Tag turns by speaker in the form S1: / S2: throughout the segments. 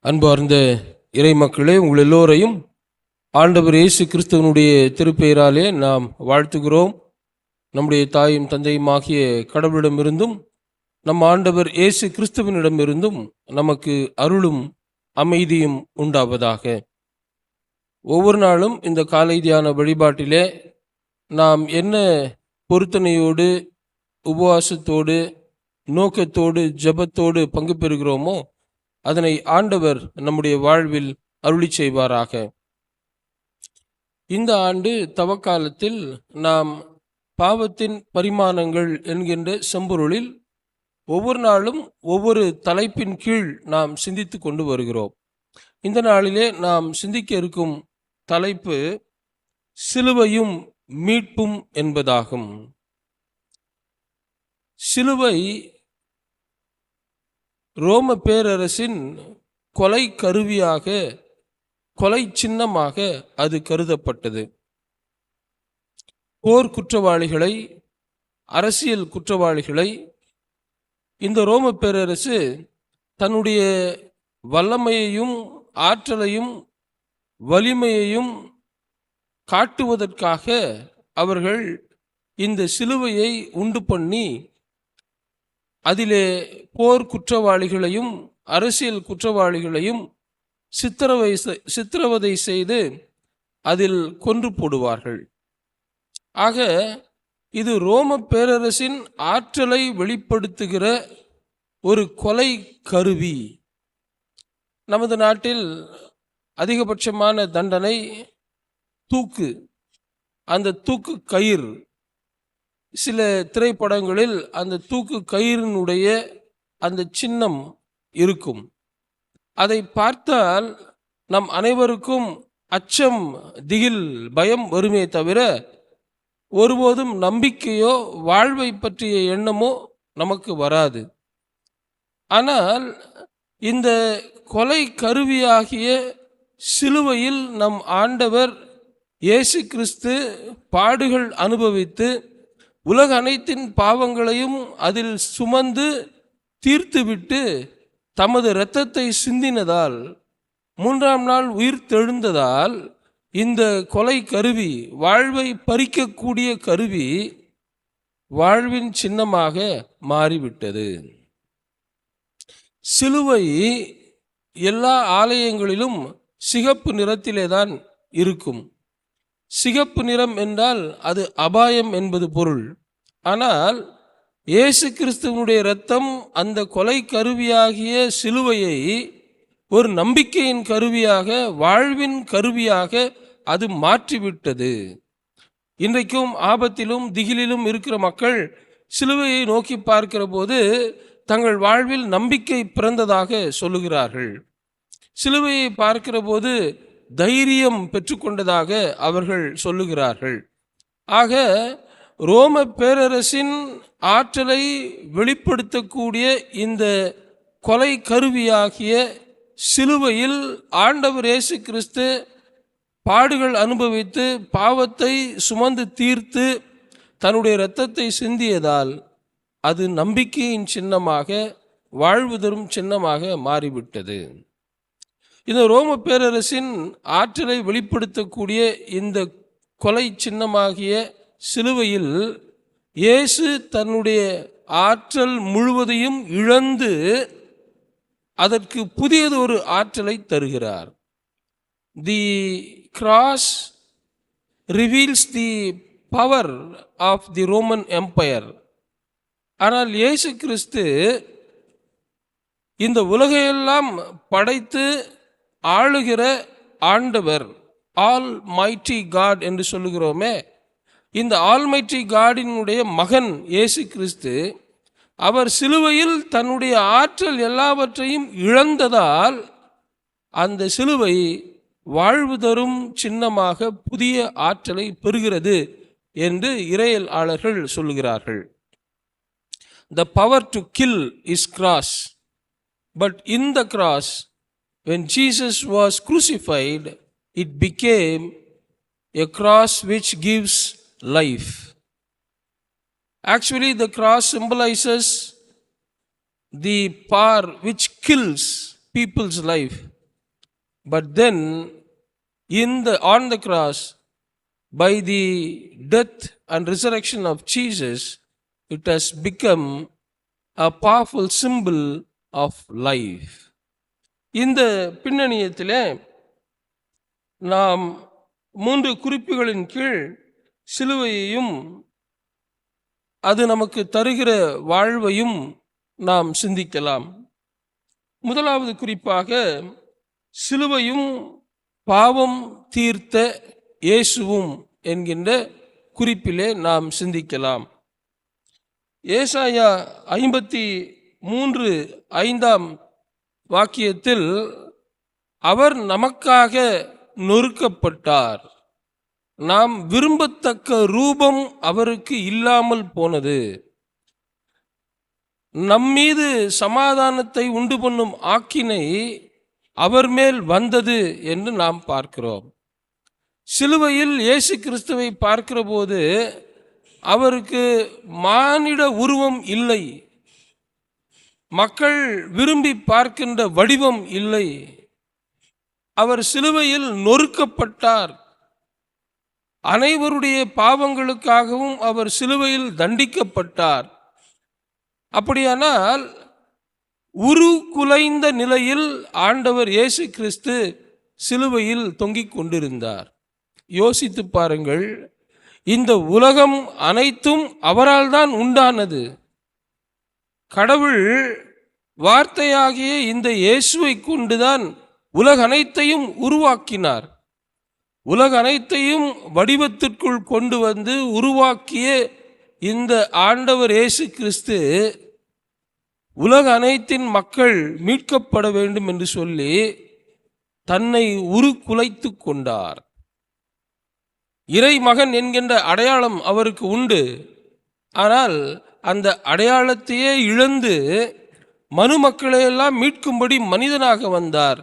S1: அன்பார்ந்த இறை மக்களே, உங்கள் எல்லோரையும் ஆண்டவர் இயேசு கிறிஸ்துவனுடைய திருப்பெயராலே நாம் வாழ்த்துகிறோம். நம்முடைய தாயும் தந்தையுமாகிய கடவுளிடமிருந்தும் நம் ஆண்டவர் இயேசு கிறிஸ்துவனிடமிருந்தும் நமக்கு அருளும் அமைதியும் உண்டாவதாக. ஒவ்வொரு நாளும் இந்த காலை தியான வழிபாட்டிலே நாம் என்ன பொருத்தனையோடு, உபவாசத்தோடு, நோக்கத்தோடு, ஜெபத்தோடு பங்கு பெறுகிறோமோ அதனை ஆண்டவர் நம்முடைய வாழ்வில் அருளி செய்வாராக. இந்த ஆண்டு தவக்காலத்தில் நாம் பாவத்தின் பரிமாணங்கள் என்கின்ற செம்பொருளில் ஒவ்வொரு நாளும் ஒவ்வொரு தலைப்பின் கீழ் நாம் சிந்தித்து கொண்டு வருகிறோம். இந்த நாளிலே நாம் சிந்திக்க இருக்கும் தலைப்பு சிலுவையும் மீட்பும் என்பதாகும். சிலுவை ரோம பேரரசின் கொலை கருவியாக, கொலை சின்னமாக அது கருதப்பட்டது. போர் குற்றவாளிகளை, அரசியல் குற்றவாளிகளை இந்த ரோம பேரரசு தன்னுடைய வல்லமையையும் ஆற்றலையும் வலிமையையும் காட்டுவதற்காக அவர்கள் இந்த சிலுவையை உண்டு பண்ணி அதிலே போர் குற்றவாளிகளையும் அரசியல் குற்றவாளிகளையும் சித்திரவதை செய்து அதில் கொன்று போடுவார்கள். ஆக இது ரோம பேரரசின் ஆற்றலை வெளிப்படுத்துகிற ஒரு கொலை கருவி. நமது நாட்டில் அதிகபட்சமான தண்டனை தூக்கு. அந்த தூக்கு கயிறு, சில திரைப்படங்களில் அந்த தூக்கு கயிறினுடைய அந்த சின்னம் இருக்கும். அதை பார்த்தால் நம் அனைவருக்கும் அச்சம், திகில், பயம் வருமே தவிர ஒருபோதும் நம்பிக்கையோ வாழ்வை பற்றிய எண்ணமோ நமக்கு வராது. ஆனால் இந்த கொலை கருவியாகிய சிலுவையில் நம் ஆண்டவர் இயேசு கிறிஸ்து பாடுகள் அனுபவித்து உலக அனைத்தின் பாவங்களையும் அதில் சுமந்து தீர்த்துவிட்டு தமது இரத்தத்தை சிந்தினதால், 3ஆம் நாள் உயிர் தெழுந்ததால் இந்த கொலை கருவி, வாழ்வை பறிக்கக்கூடிய கருவி, வாழ்வின் சின்னமாக மாறிவிட்டது. சிலுவை எல்லா ஆலயங்களிலும் சிகப்பு நிறத்திலே தான் இருக்கும். சிகப்பு நிறம் என்றால் அது அபாயம் என்பது பொருள். ஆனால் இயேசு கிறிஸ்துவனுடைய இரத்தம் அந்த கொலை கருவியாகிய சிலுவையை ஒரு நம்பிக்கையின் கருவியாக, வாழ்வின் கருவியாக அது மாற்றிவிட்டது. இன்றைக்கும் ஆபத்திலும் திகிலிலும் இருக்கிற மக்கள் சிலுவையை நோக்கி பார்க்கிற போது தங்கள் வாழ்வில் நம்பிக்கை பிறந்ததாக சொல்லுகிறார்கள். சிலுவையை பார்க்கிற போது தைரியம் பெற்றுக்கொண்டதாக அவர்கள் சொல்லுகிறார்கள். ஆக ரோம பேரரசின் ஆற்றலை வெளிப்படுத்தக்கூடிய இந்த கொலை கருவியாகிய சிலுவையில் ஆண்டவர் இயேசு கிறிஸ்து பாடுகள் அனுபவித்து பாவத்தை சுமந்து தீர்த்து தன்னுடைய இரத்தத்தை சிந்தியதால் அது நம்பிக்கையின் சின்னமாக, வாழ்வு தரும் சின்னமாக மாறிவிட்டது. இந்த ரோம பேரரசின் ஆற்றலை வெளிப்படுத்தக்கூடிய இந்த கொலை சின்னமாகிய சிலுவையில் இயேசு தன்னுடைய ஆற்றல் முழுவதையும் இழந்து அதற்கு புதியது ஒரு ஆற்றலை தருகிறார். The cross reveals the power of the Roman empire. ஆனால் இயேசு கிறிஸ்து இந்த உலகையெல்லாம் படைத்து ஆளுகிற ஆண்டவர், ஆல் மைட்டி காட் என்று சொல்லுகிறோமே, இந்த ஆல்மைட்டி காடினுடைய மகன் இயேசு கிறிஸ்து அவர் சிலுவையில் தன்னுடைய ஆற்றல் எல்லாவற்றையும் இழந்ததால் அந்த சிலுவை வாழ்வு தரும் சின்னமாக புதிய ஆற்றலை பெறுகிறது என்று இறையியலாளர்கள் சொல்லுகிறார்கள். The power to kill is cross, but in the cross, when Jesus was crucified, it became a cross which gives life. Actually, the cross symbolizes the power which kills people's life. But then on the cross, by the death and resurrection of Jesus, it has become a powerful symbol of life. இந்த பின்னணியத்திலே நாம் 3 குறிப்புகளின் கீழ் சிலுவையையும் அது நமக்கு தருகிற வாழ்வையும் நாம் சிந்திக்கலாம். முதலாவது குறிப்பாக, சிலுவையும் பாவம் தீர்த்த இயேசுவும் என்கின்ற குறிப்பிலே நாம் சிந்திக்கலாம். ஏசாயா 53:5 வாக்கியத்தில், அவர் நமக்காக நொறுக்கப்பட்டார், நாம் விரும்பத்தக்க ரூபம் அவருக்கு இல்லாமல் போனது, நம்மீது சமாதானத்தை உண்டு பண்ணும் ஆக்கினை அவர் மேல் வந்தது என்று நாம் பார்க்கிறோம். சிலுவையில் இயேசு கிறிஸ்துவை பார்க்கிற போது அவருக்கு மானிட உருவம் இல்லை, மக்கள் விரும்பி பார்க்கின்ற வடிவம் இல்லை. அவர் சிலுவையில் நொறுக்கப்பட்டார். அனைவருடைய பாவங்களுக்காகவும் அவர் சிலுவையில் தண்டிக்கப்பட்டார். அப்படியானால் உருக்குலைந்த நிலையில் ஆண்டவர் இயேசு கிறிஸ்து சிலுவையில் தொங்கிக் கொண்டிருந்தார். யோசித்து பாருங்கள், இந்த உலகம் அனைத்தும் அவரால் தான் உண்டானது. கடவுள் வார்த்தையாகிய இந்த இயேசுவை கொண்டுதான் உலக அனைத்தையும் உருவாக்கினார். உலக அனைத்தையும் வடிவத்திற்குள் கொண்டு வந்து உருவாக்கிய இந்த ஆண்டவர் இயேசு கிறிஸ்து உலக அனைத்தின் மக்கள் மீட்கப்பட வேண்டும் என்று சொல்லி தன்னை உருக்குலைத்து கொண்டார். இறை மகன் என்கின்ற அடையாளம் அவருக்கு உண்டு. ஆனால் அந்த அடையாளத்தையே இழந்து மனுமக்களையெல்லாம் மீட்கும்படி மனிதனாக வந்தார்.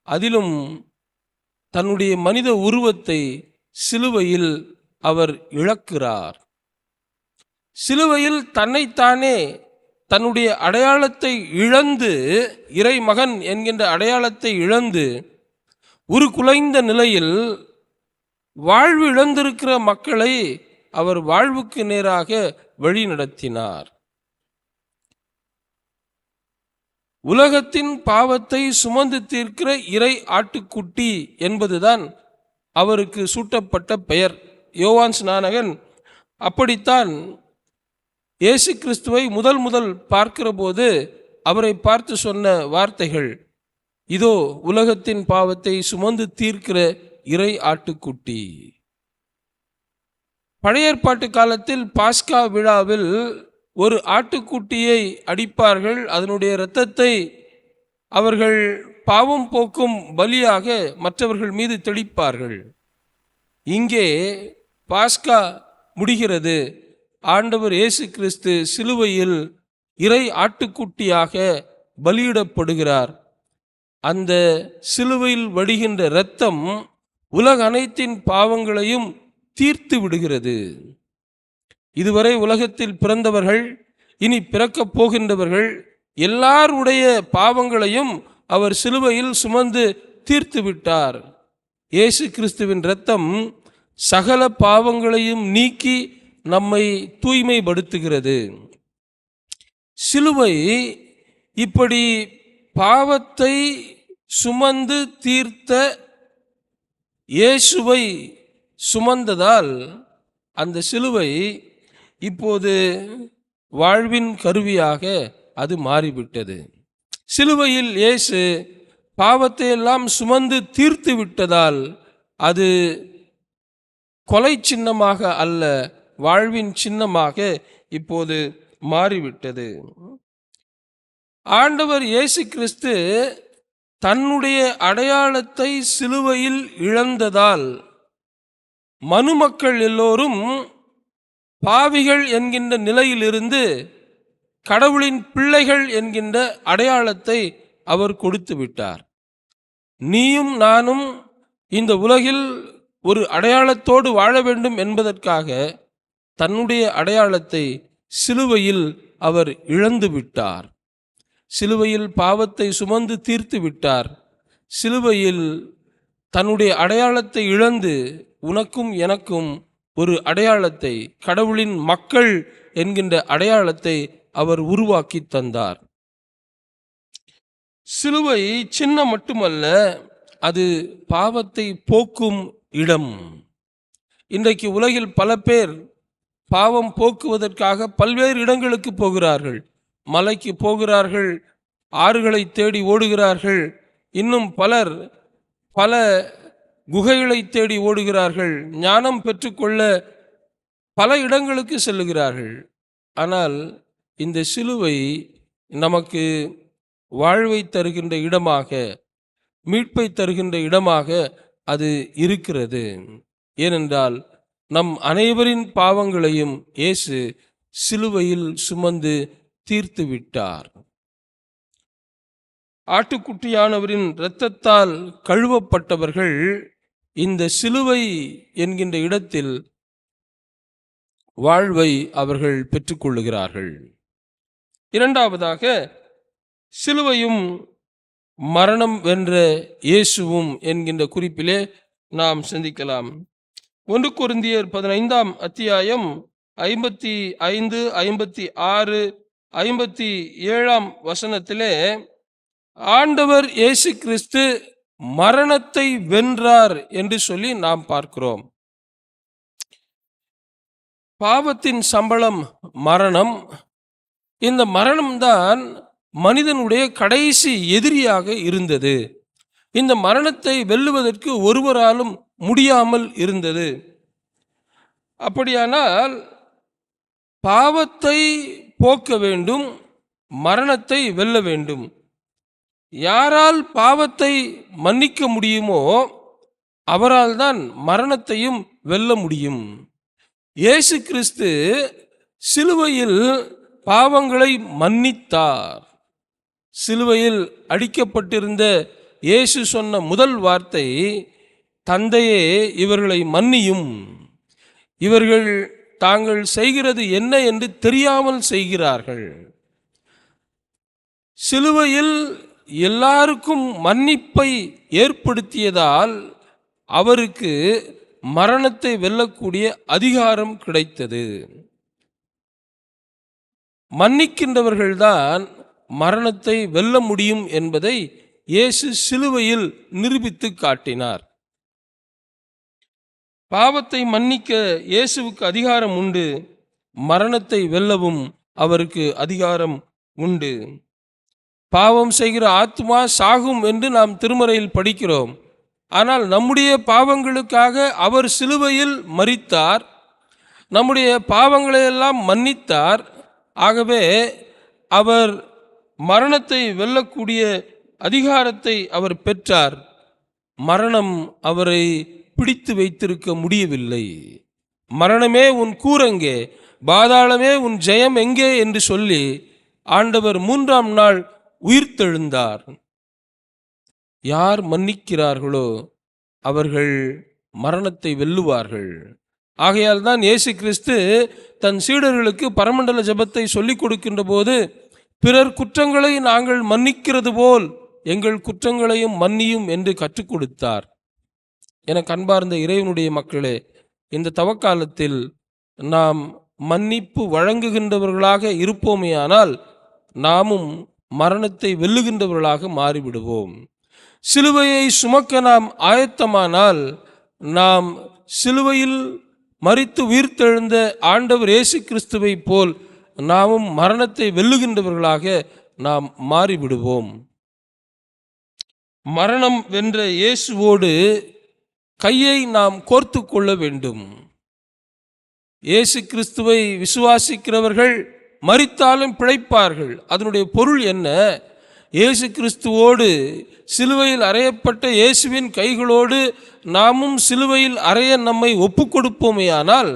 S1: அதிலும் தன்னுடைய மனித உருவத்தை சிலுவையில் அவர் இழக்கிறார். சிலுவையில் தன்னைத்தானே தன்னுடைய அடையாளத்தை இழந்து, இறை மகன் என்கின்ற அடையாளத்தை இழந்து உருக்குலைந்த நிலையில் வாழ்வு இழந்திருக்கிற மக்களை அவர் வாழ்வுக்கு நேராக வழி நடத்தினார். உலகத்தின் பாவத்தை சுமந்து தீர்க்கிற இறை ஆட்டுக்குட்டி என்பதுதான் அவருக்கு சூட்டப்பட்ட பெயர். யோவான் ஸ்நானகன் அப்படித்தான் இயேசு கிறிஸ்துவை முதல் பார்க்கிற போது அவரை பார்த்து சொன்ன வார்த்தைகள், இதோ உலகத்தின் பாவத்தை சுமந்து தீர்க்கிற இறை ஆட்டுக்குட்டி. பழைய ஏற்பாட்டு காலத்தில் பாஸ்கா விழாவில் ஒரு ஆட்டுக்குட்டியை அடிப்பார்கள். அதனுடைய இரத்தத்தை அவர்கள் பாவம் போக்கும் பலியாக மற்றவர்கள் மீது தெளிப்பார்கள். இங்கே பாஸ்கா முடிகிறது. ஆண்டவர் இயேசு கிறிஸ்து சிலுவையில் இறை ஆட்டுக்குட்டியாக பலியிடப்படுகிறார். அந்த சிலுவையில் வடிகின்ற இரத்தம் உலக அனைத்தின் பாவங்களையும் தீர்த்து விடுகிறது. இதுவரை உலகத்தில் பிறந்தவர்கள், இனி பிறக்கப் போகின்றவர்கள் எல்லாருடைய பாவங்களையும் அவர் சிலுவையில் சுமந்து தீர்த்து விட்டார். இயேசு கிறிஸ்துவின் இரத்தம் சகல பாவங்களையும் நீக்கி நம்மை தூய்மைப்படுத்துகிறது. சிலுவை இப்படி பாவத்தை சுமந்து தீர்த்த இயேசுவை சுமந்ததால் அந்த சிலுவை இப்போது வாழ்வின் கருவியாக அது மாறிவிட்டது. சிலுவையில் இயேசு பாவத்தை எல்லாம் சுமந்து தீர்த்து விட்டதால் அது கொலை சின்னமாக அல்ல, வாழ்வின் சின்னமாக இப்போது மாறிவிட்டது. ஆண்டவர் இயேசு கிறிஸ்து தன்னுடைய அடையாளத்தை சிலுவையில் இழந்ததால் மனுமக்கள் எல்லோரும் பாவிகள் என்கின்ற நிலையிலிருந்து கடவுளின் பிள்ளைகள் என்கின்ற அடையாளத்தை அவர் கொடுத்து விட்டார். நீயும் நானும் இந்த உலகில் ஒரு அடையாளத்தோடு வாழ வேண்டும் என்பதற்காக தன்னுடைய அடையாளத்தை சிலுவையில் அவர் இழந்து விட்டார். சிலுவையில் பாவத்தை சுமந்து தீர்த்து விட்டார். சிலுவையில் தன்னுடைய அடையாளத்தை இழந்து உனக்கும் எனக்கும் ஒரு அடையாளத்தை, கடவுளின் மக்கள் என்கின்ற அடையாளத்தை அவர் உருவாக்கி தந்தார். சிலுவை சின்னம் மட்டுமல்ல, அது பாவத்தை போக்கும் இடம். இன்றைக்கு உலகில் பல பேர் பாவம் போக்குவதற்காக பல்வேறு இடங்களுக்கு போகிறார்கள். மலைக்கு போகிறார்கள், ஆறுகளை தேடி ஓடுகிறார்கள், இன்னும் பலர் பல குகைகளை தேடி ஓடுகிறார்கள், ஞானம் பெற்றுக்கொள்ள பல இடங்களுக்கு செல்லுகிறார்கள். ஆனால் இந்த சிலுவை நமக்கு வாழ்வை தருகின்ற இடமாக, மீட்பை தருகின்ற இடமாக அது இருக்கிறது. ஏனென்றால் நம் அனைவரின் பாவங்களையும் இயேசு சிலுவையில் சுமந்து தீர்த்து விட்டார். ஆட்டுக்குட்டியானவரின் இரத்தத்தால் கழுவப்பட்டவர்கள் இந்த சிலுவை என்கின்ற இடத்தில் வாழ்வை அவர்கள் பெற்றுக்கொள்ளுகிறார்கள். இரண்டாவதாக, சிலுவையும் மரணம் வென்ற இயேசுவும் என்கின்ற குறிப்பிலே நாம் சிந்திக்கலாம். 1 கொரிந்தியர் 15ஆம் அத்தியாயம் 55, 56, 57ஆம் வசனத்திலே ஆண்டவர் இயேசு கிறிஸ்து மரணத்தை வென்றார் என்று சொல்லி நாம் பார்க்கிறோம். பாவத்தின் சம்பளம் மரணம். இந்த மரணம்தான் மனிதனுடைய கடைசி எதிரியாக இருந்தது. இந்த மரணத்தை வெல்லுவதற்கு ஒருவராலும் முடியாமல் இருந்தது. அப்படியானால் பாவத்தை போக்க வேண்டும், மரணத்தை வெல்ல வேண்டும். யாரால் பாவத்தை மன்னிக்க முடியுமோ அவரால் தான் மரணத்தையும் வெல்ல முடியும். இயேசு கிறிஸ்து சிலுவையில் பாவங்களை மன்னித்தார். சிலுவையில் அடிக்கப்பட்டிருந்த இயேசு சொன்ன முதல் வார்த்தை, தந்தையே இவர்களை மன்னியும், இவர்கள் தாங்கள் செய்கிறது என்ன என்று தெரியாமல் செய்கிறார்கள். சிலுவையில் எல்லாருக்கும் மன்னிப்பை ஏற்படுத்தியதால் அவருக்கு மரணத்தை வெல்லக்கூடிய அதிகாரம் கிடைத்தது. மன்னிக்கின்றவர்கள்தான் மரணத்தை வெல்ல முடியும் என்பதை இயேசு சிலுவையில் நிரூபித்து காட்டினார். பாவத்தை மன்னிக்க இயேசுவுக்கு அதிகாரம் உண்டு, மரணத்தை வெல்லவும் அவருக்கு அதிகாரம் உண்டு. பாவம் செய்கிற ஆத்மா சாகும் என்று நாம் திருமறையில் படிக்கிறோம். ஆனால் நம்முடைய பாவங்களுக்காக அவர் சிலுவையில் மரித்தார், நம்முடைய பாவங்களையெல்லாம் மன்னித்தார். ஆகவே அவர் மரணத்தை வெல்லக்கூடிய அதிகாரத்தை அவர் பெற்றார். மரணம் அவரை பிடித்து வைத்திருக்க முடியவில்லை. மரணமே உன் கூரெங்கே, பாதாளமே உன் ஜெயம் எங்கே என்று சொல்லி ஆண்டவர் 3ஆம் நாள் உயிர்த்தெழுந்தார். யார் மன்னிக்கிறார்களோ அவர்கள் மரணத்தை வெல்லுவார்கள். ஆகையால் தான் இயேசு கிறிஸ்து தன் சீடர்களுக்கு பரமண்டல ஜெபத்தை சொல்லிக் கொடுக்கின்ற போது, பிறர் குற்றங்களை நாங்கள் மன்னிக்கிறது போல் எங்கள் குற்றங்களையும் மன்னியும் என்று கற்றுக் கொடுத்தார். என அன்பார்ந்த இறைவனுடைய மக்களே, இந்த தவக்காலத்தில் நாம் மன்னிப்பு வழங்குகின்றவர்களாக இருப்போமேயானால் நாமும் மரணத்தை வெல்லுகின்றவர்களாக மாறிவிடுவோம். சிலுவையை சுமக்க நாம் ஆயத்தமானால் நாம் சிலுவையில் மரித்து உயிர்த்தெழுந்த ஆண்டவர் இயேசு கிறிஸ்துவை போல் நாமும் மரணத்தை வெல்லுகின்றவர்களாக நாம் மாறிவிடுவோம். மரணம் வென்ற இயேசுவோடு கையை நாம் கோர்த்து கொள்ள வேண்டும். இயேசு கிறிஸ்துவை விசுவாசிக்கிறவர்கள் மரித்தாலும் பிழைப்பார்கள். அதனுடைய பொருள் என்ன? இயேசு கிறிஸ்துவோடு சிலுவையில் அறையப்பட்ட இயேசுவின் கைகளோடு நாமும் சிலுவையில் அறைய நம்மை ஒப்பு கொடுப்போமேயானால்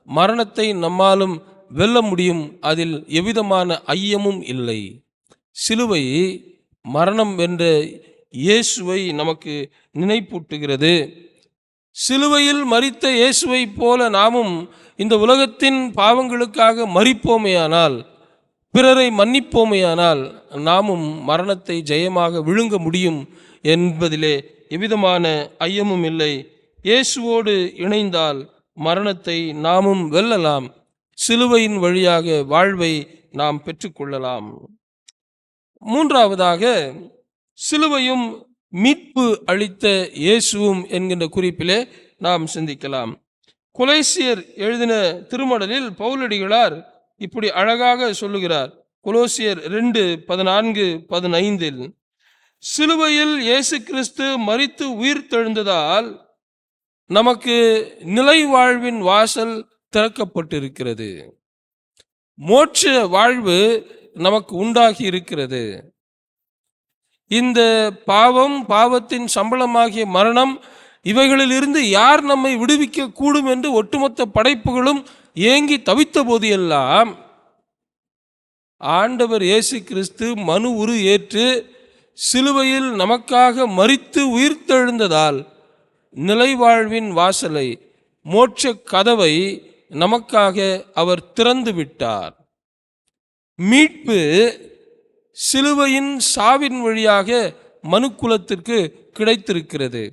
S1: மரணத்தை நம்மாலும் வெல்ல முடியும். அதில் எவ்விதமான ஐயமும் இல்லை. சிலுவை மரணம் வென்ற இயேசுவை நமக்கு நினைப்பூட்டுகிறது. சிலுவையில் மரித்த இயேசுவை போல நாமும் இந்த உலகத்தின் பாவங்களுக்காக மரிப்போமேயானால் பிறரை மன்னிப்போமேயானால் நாமும் மரணத்தை ஜெயமாக விழுங்க முடியும் என்பதிலே எவ்விதமான ஐயமும் இல்லை. இயேசுவோடு இணைந்தால் மரணத்தை நாமும் வெல்லலாம். சிலுவையின் வழியாக வாழ்வை நாம் பெற்றுக்கொள்ளலாம். மூன்றாவதாக, சிலுவையும் மீட்பு அளித்த இயேசுவும் என்கின்ற குறிப்பிலே நாம் சிந்திக்கலாம். கொலோசியர் எழுதின திருமடலில் பவுலடிகளார் இப்படி அழகாக சொல்லுகிறார். கொலோசியர் 2:14-15, சிலுவையில் இயேசு கிறிஸ்து மரித்து உயிர் தெழுந்ததால் நமக்கு நிலை வாழ்வின் வாசல் திறக்கப்பட்டிருக்கிறது. மோட்ச வாழ்வு நமக்கு உண்டாகி இருக்கிறது. இந்த பாவம், பாவத்தின் சம்பளமாகிய மரணம், இவைகளிலிருந்து யார் நம்மை விடுவிக்க கூடும் என்று ஒட்டுமொத்த படைப்புகளும் ஏங்கி தவித்த போது எல்லாம் ஆண்டவர் இயேசு கிறிஸ்து மனு உரு ஏற்று சிலுவையில் நமக்காக மரித்து உயிர்த்தெழுந்ததால் நிலைவாழ்வின் வாசலை, மோட்ச கதவை நமக்காக அவர் திறந்து விட்டார். மீட்பு சிலுவையின் சாவின் வழியாக மனுக்குலத்திற்கு கிடைத்திருக்கிறது.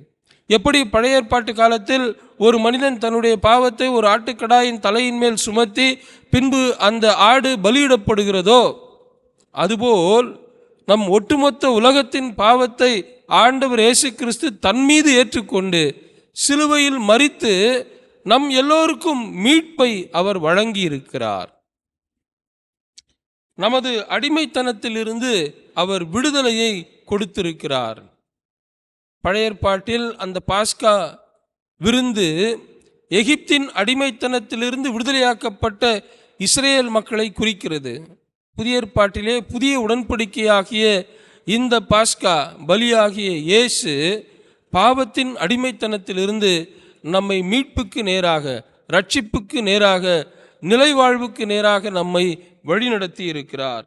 S1: எப்படி பழைய ஏற்பாட்டு காலத்தில் ஒரு மனிதன் தன்னுடைய பாவத்தை ஒரு ஆட்டுக்கடாயின் தலையின் மேல் சுமத்தி பின்பு அந்த ஆடு பலியிடப்படுகிறதோ, அதுபோல் நம் ஒட்டுமொத்த உலகத்தின் பாவத்தை ஆண்டவர் இயேசு கிறிஸ்து தன் மீது ஏற்றுக்கொண்டு சிலுவையில் மரித்து நம் எல்லோருக்கும் மீட்பை அவர் வழங்கியிருக்கிறார். நமது அடிமைத்தனத்திலிருந்து அவர் விடுதலையை கொடுத்திருக்கிறார். பழைய ஏற்பாட்டில் அந்த பாஸ்கா விருந்து எகிப்தின் அடிமைத்தனத்திலிருந்து விடுதலையாக்கப்பட்ட இஸ்ரேல் மக்களை குறிக்கிறது. புதிய ஏற்பாட்டிலே புதிய உடன்படிக்கையாகிய இந்த பாஸ்கா பலியாகிய இயேசு பாவத்தின் அடிமைத்தனத்திலிருந்து நம்மை மீட்புக்கு நேராக, ரட்சிப்புக்கு நேராக, நிலைவாழ்வுக்கு நேராக நம்மை வழிநடத்தி இருக்கிறார்.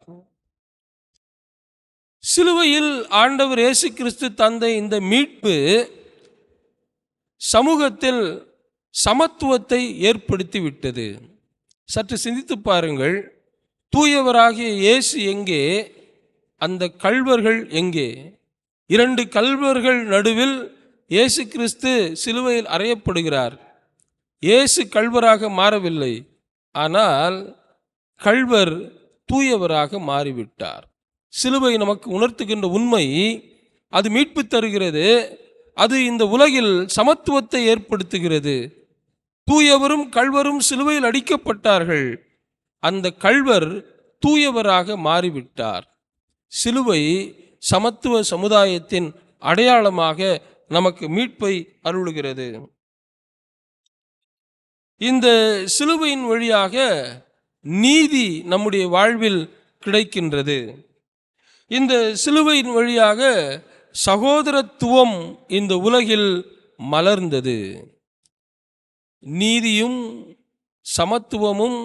S1: சிலுவையில் ஆண்டவர் இயேசு கிறிஸ்து தந்த இந்த மீட்பு சமூகத்தில் சமத்துவத்தை ஏற்படுத்தி விட்டது. சற்று சிந்தித்து பாருங்கள். தூயவராகிய இயேசு எங்கே? அந்த கள்வர்கள் எங்கே? 2 கள்வர்கள் நடுவில் இயேசு கிறிஸ்து சிலுவையில் அறையப்படுகிறார். இயேசு கள்வராக மாறவில்லை, ஆனால் கள்வர் தூயவராக மாறிவிட்டார். சிலுவை நமக்கு உணர்த்துகின்ற உண்மை, அது மீட்பு தருகிறது. அது இந்த உலகில் சமத்துவத்தை ஏற்படுத்துகிறது. தூயவரும் கள்வரும் சிலுவையில் அடிக்கப்பட்டார்கள். அந்த கள்வர் தூயவராக மாறிவிட்டார். சிலுவை சமத்துவ சமுதாயத்தின் அடையாளமாக நமக்கு மீட்பை அருளுகிறது. இந்த சிலுவையின் வழியாக நீதி நம்முடைய வாழ்வில் கிடைக்கின்றது. இந்த சிலுவையின் வழியாக சகோதரத்துவம் இந்த உலகில் மலர்ந்தது. நீதியும் சமத்துவமும்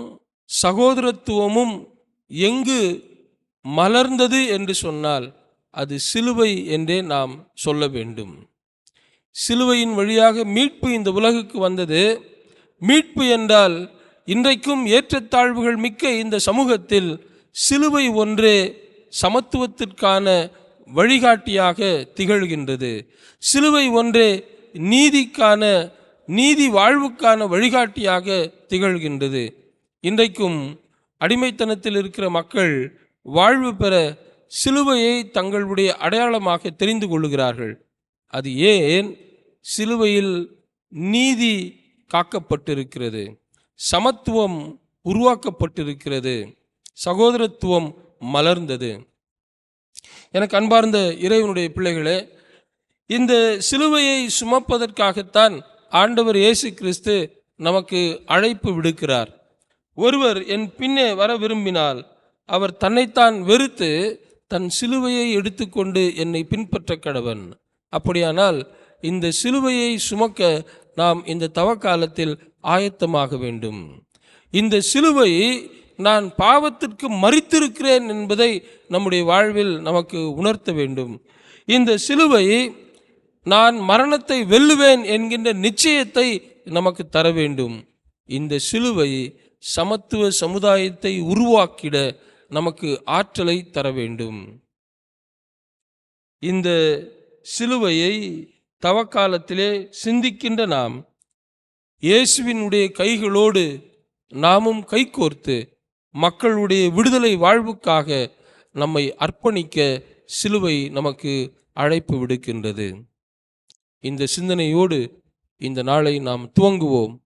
S1: சகோதரத்துவமும் எங்கு மலர்ந்தது என்று சொன்னால் அது சிலுவை என்றே நாம் சொல்ல வேண்டும். சிலுவையின் வழியாக மீட்பு இந்த உலகுக்கு வந்தது. மீட்பு என்றால் இன்றைக்கும் ஏற்றத்தாழ்வுகள் மிக்க இந்த சமூகத்தில் சிலுவை ஒன்றே சமத்துவத்திற்கான வழிகாட்டியாக திகழ்கின்றது. சிலுவை ஒன்றே நீதிக்கான, நீதி வாழ்வுக்கான வழிகாட்டியாக திகழ்கின்றது. இன்றைக்கும் அடிமைத்தனத்தில் இருக்கிற மக்கள் வாழ்வு பெற சிலுவையை தங்களுடைய அடையாளமாக தெரிந்து கொள்ளுகிறார்கள். அது ஏன்? சிலுவையில் நீதி காக்கப்பட்டிருக்கிறது, சமத்துவம் உருவாக்கப்பட்டிருக்கிறது, சகோதரத்துவம் மலர்ந்தது. எனக்கு அன்பார்ந்த இறைவனுடைய பிள்ளைகளே, இந்த சிலுவையை சுமப்பதற்காகத்தான் ஆண்டவர் இயேசு கிறிஸ்து நமக்கு அழைப்பு விடுக்கிறார். ஒருவர் என் பின்னே வர விரும்பினால் அவர் தன்னைத்தான் வெறுத்து தன் சிலுவையை எடுத்துக்கொண்டு என்னை பின்பற்ற கடவன். அப்படியானால் இந்த சிலுவையை சுமக்க நாம் இந்த தவக்காலத்தில் ஆயத்தமாக வேண்டும். இந்த சிலுவை நான் பாவத்திற்கு மரித்திருக்கிறேன் என்பதை நம்முடைய வாழ்வில் நமக்கு உணர்த்த வேண்டும். இந்த சிலுவை நான் மரணத்தை வெல்லுவேன் என்கின்ற நிச்சயத்தை நமக்கு தர வேண்டும். இந்த சிலுவை சமத்துவ சமுதாயத்தை உருவாக்கிட நமக்கு ஆற்றலை தர வேண்டும். இந்த சிலுவையை தவக்காலத்திலே சிந்திக்கின்ற நாம் இயேசுவினுடைய கைகளோடு நாமும் கைகோர்த்து மக்களுடைய விடுதலை வாழ்வுக்காக நம்மை அர்ப்பணிக்க சிலுவை நமக்கு அழைப்பு விடுக்கின்றது. இந்த சிந்தனையோடு இந்த நாளை நாம் துவங்குவோம்.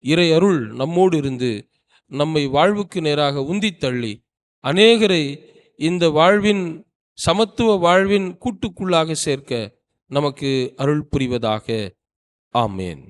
S1: இறை அருள் நம்மோடு இருந்து நம்மை வாழ்வுக்கு நேராக உந்தித்தள்ளி அநேகரை இந்த வாழ்வின் சமத்துவ வாழ்வின் கூட்டுக்குள்ளாக சேர்க்க நமக்கு அருள் புரிவதாக. ஆமேன்.